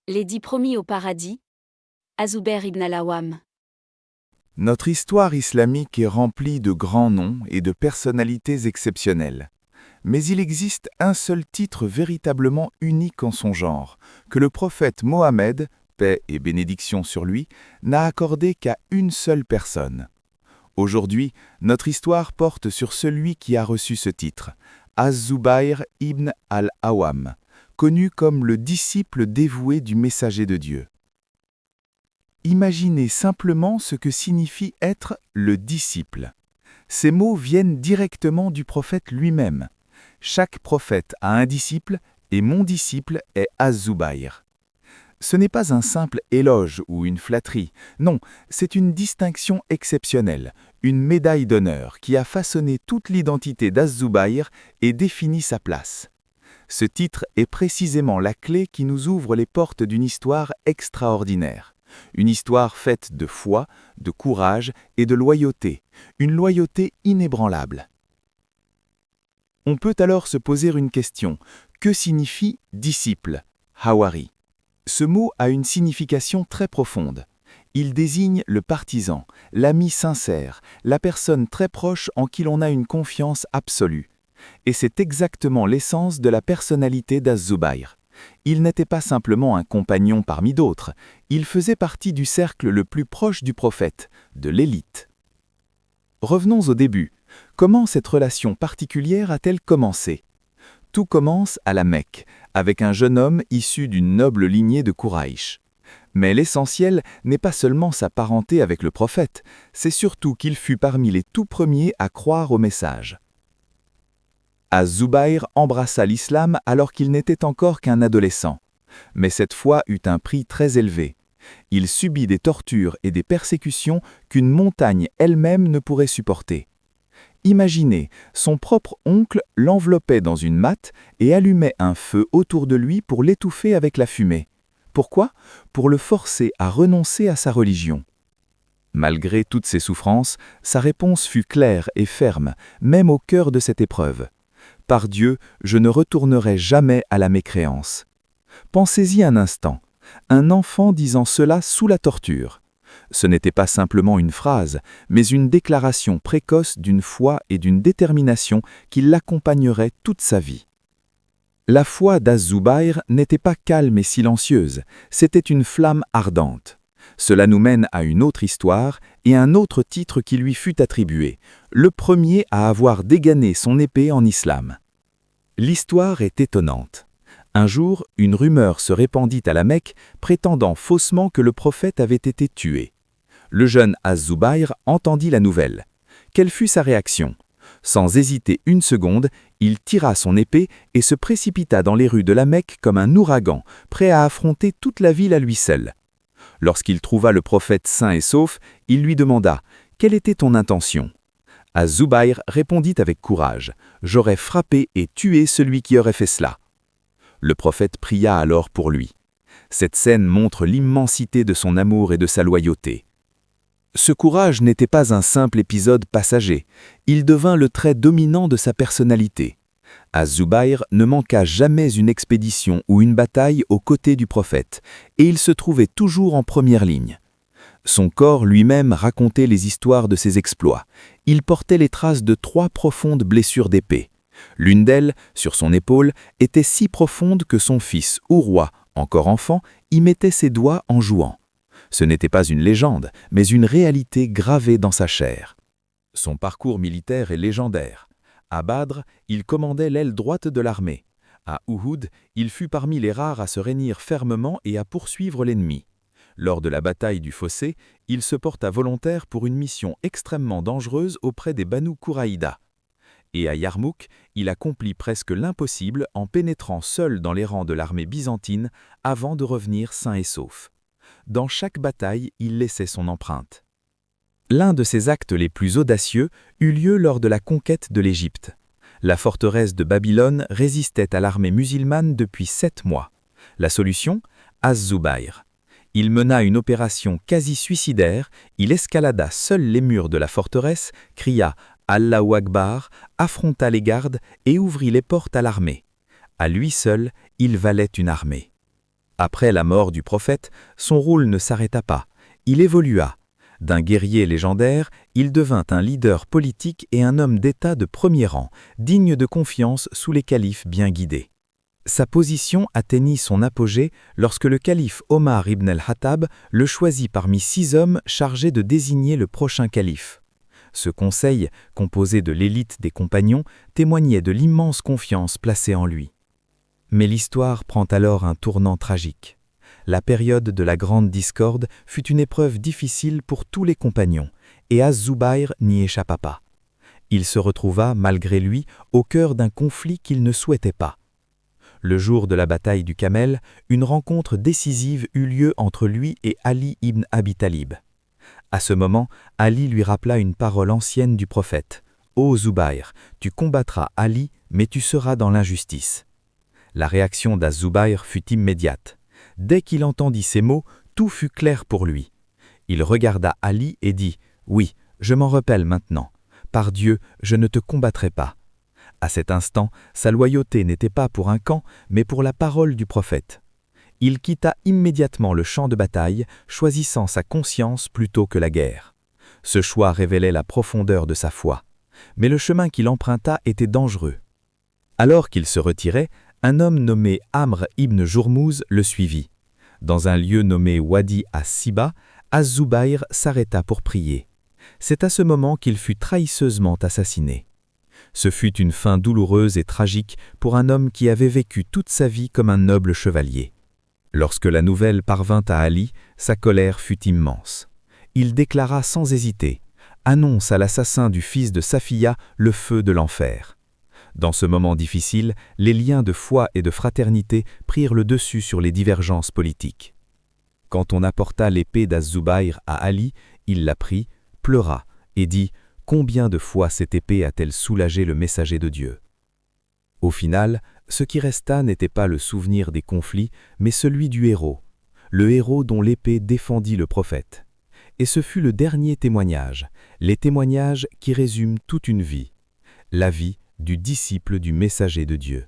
Les 10 promis au paradis. Az-Zubair ibn al-Awwam. Notre histoire islamique est remplie de grands noms et de personnalités exceptionnelles. Mais il existe un seul titre véritablement unique en son genre, que le prophète Mohammed, paix et bénédiction sur lui, n'a accordé qu'à une seule personne. Aujourd'hui, notre histoire porte sur celui qui a reçu ce titre, Az-Zubair ibn al-Awwam, connu comme le disciple dévoué du messager de Dieu. Imaginez simplement ce que signifie être le disciple. Ces mots viennent directement du prophète lui-même. Chaque prophète a un disciple et mon disciple est Az-Zubair. Ce n'est pas un simple éloge ou une flatterie, non, c'est une distinction exceptionnelle, une médaille d'honneur qui a façonné toute l'identité d'Az-Zubair et défini sa place. Ce titre est précisément la clé qui nous ouvre les portes d'une histoire extraordinaire. Une histoire faite de foi, de courage et de loyauté, une loyauté inébranlable. On peut alors se poser une question. Que signifie disciple, Hawari? Ce mot a une signification très profonde. Il désigne le partisan, l'ami sincère, la personne très proche en qui l'on a une confiance absolue. Et c'est exactement l'essence de la personnalité d'Az-Zubair. Il n'était pas simplement un compagnon parmi d'autres, il faisait partie du cercle le plus proche du prophète, de l'élite. Revenons au début. Comment cette relation particulière a-t-elle commencé? Tout commence à la Mecque, avec un jeune homme issu d'une noble lignée de Quraïch. Mais l'essentiel n'est pas seulement sa parenté avec le prophète, c'est surtout qu'il fut parmi les tout premiers à croire au message. Az-Zubair embrassa l'islam alors qu'il n'était encore qu'un adolescent. Mais cette foi eut un prix très élevé. Il subit des tortures et des persécutions qu'une montagne elle-même ne pourrait supporter. Imaginez, son propre oncle l'enveloppait dans une matte et allumait un feu autour de lui pour l'étouffer avec la fumée. Pourquoi? Pour le forcer à renoncer à sa religion. Malgré toutes ces souffrances, sa réponse fut claire et ferme, même au cœur de cette épreuve. Par Dieu, je ne retournerai jamais à la mécréance. Pensez-y un instant, un enfant disant cela sous la torture. Ce n'était pas simplement une phrase, mais une déclaration précoce d'une foi et d'une détermination qui l'accompagnerait toute sa vie. La foi d'Az-Zubair n'était pas calme et silencieuse, c'était une flamme ardente. Cela nous mène à une autre histoire et un autre titre qui lui fut attribué, le premier à avoir dégainé son épée en islam. L'histoire est étonnante. Un jour, une rumeur se répandit à la Mecque prétendant faussement que le prophète avait été tué. Le jeune Az-Zubair entendit la nouvelle. Quelle fut sa réaction? Sans hésiter une seconde, il tira son épée et se précipita dans les rues de la Mecque comme un ouragan, prêt à affronter toute la ville à lui seul. Lorsqu'il trouva le prophète sain et sauf, il lui demanda « Quelle était ton intention ?» Az-Zubair répondit avec courage « J'aurais frappé et tué celui qui aurait fait cela. » Le prophète pria alors pour lui. Cette scène montre l'immensité de son amour et de sa loyauté. Ce courage n'était pas un simple épisode passager, il devint le trait dominant de sa personnalité. Az-Zubair ne manqua jamais une expédition ou une bataille aux côtés du prophète, et il se trouvait toujours en première ligne. Son corps lui-même racontait les histoires de ses exploits. Il portait les traces de 3 profondes blessures d'épée. L'une d'elles, sur son épaule, était si profonde que son fils, Urwa, encore enfant, y mettait ses doigts en jouant. Ce n'était pas une légende, mais une réalité gravée dans sa chair. Son parcours militaire est légendaire. À Badr, il commandait l'aile droite de l'armée. À Uhud, il fut parmi les rares à se réunir fermement et à poursuivre l'ennemi. Lors de la bataille du Fossé, il se porta volontaire pour une mission extrêmement dangereuse auprès des Banu Quraïda. Et à Yarmouk, il accomplit presque l'impossible en pénétrant seul dans les rangs de l'armée byzantine avant de revenir sain et sauf. Dans chaque bataille, il laissait son empreinte. L'un de ses actes les plus audacieux eut lieu lors de la conquête de l'Égypte. La forteresse de Babylone résistait à l'armée musulmane depuis 7 mois. La solution? Az-Zubair. Il mena une opération quasi suicidaire, il escalada seul les murs de la forteresse, cria « Allahu Akbar », affronta les gardes et ouvrit les portes à l'armée. À lui seul, il valait une armée. Après la mort du prophète, son rôle ne s'arrêta pas. Il évolua. D'un guerrier légendaire, il devint un leader politique et un homme d'État de premier rang, digne de confiance sous les califes bien guidés. Sa position atteignit son apogée lorsque le calife Omar ibn al-Khattab le choisit parmi 6 hommes chargés de désigner le prochain calife. Ce conseil, composé de l'élite des compagnons, témoignait de l'immense confiance placée en lui. Mais l'histoire prend alors un tournant tragique. La période de la grande discorde fut une épreuve difficile pour tous les compagnons, et Az-Zubayr n'y échappa pas. Il se retrouva, malgré lui, au cœur d'un conflit qu'il ne souhaitait pas. Le jour de la bataille du Camel, une rencontre décisive eut lieu entre lui et Ali ibn Abi Talib. À ce moment, Ali lui rappela une parole ancienne du prophète. « Ô Zubayr, tu combattras Ali, mais tu seras dans l'injustice. » La réaction d'Az-Zubayr fut immédiate. Dès qu'il entendit ces mots, tout fut clair pour lui. Il regarda Ali et dit « Oui, je m'en rappelle maintenant. Par Dieu, je ne te combattrai pas. » À cet instant, sa loyauté n'était pas pour un camp, mais pour la parole du prophète. Il quitta immédiatement le champ de bataille, choisissant sa conscience plutôt que la guerre. Ce choix révélait la profondeur de sa foi. Mais le chemin qu'il emprunta était dangereux. Alors qu'il se retirait, un homme nommé Amr ibn Jourmouz le suivit. Dans un lieu nommé Wadi as-Siba, Az-Zubayr s'arrêta pour prier. C'est à ce moment qu'il fut trahisseusement assassiné. Ce fut une fin douloureuse et tragique pour un homme qui avait vécu toute sa vie comme un noble chevalier. Lorsque la nouvelle parvint à Ali, sa colère fut immense. Il déclara sans hésiter « Annonce à l'assassin du fils de Safiya le feu de l'enfer ». Dans ce moment difficile, les liens de foi et de fraternité prirent le dessus sur les divergences politiques. Quand on apporta l'épée d'Az-Zubayr à Ali, il la prit, pleura et dit « Combien de fois cette épée a-t-elle soulagé le messager de Dieu ?» Au final, ce qui resta n'était pas le souvenir des conflits, mais celui du héros, le héros dont l'épée défendit le prophète. Et ce fut le dernier témoignage, les témoignages qui résument toute une vie, la vie du disciple du messager de Dieu.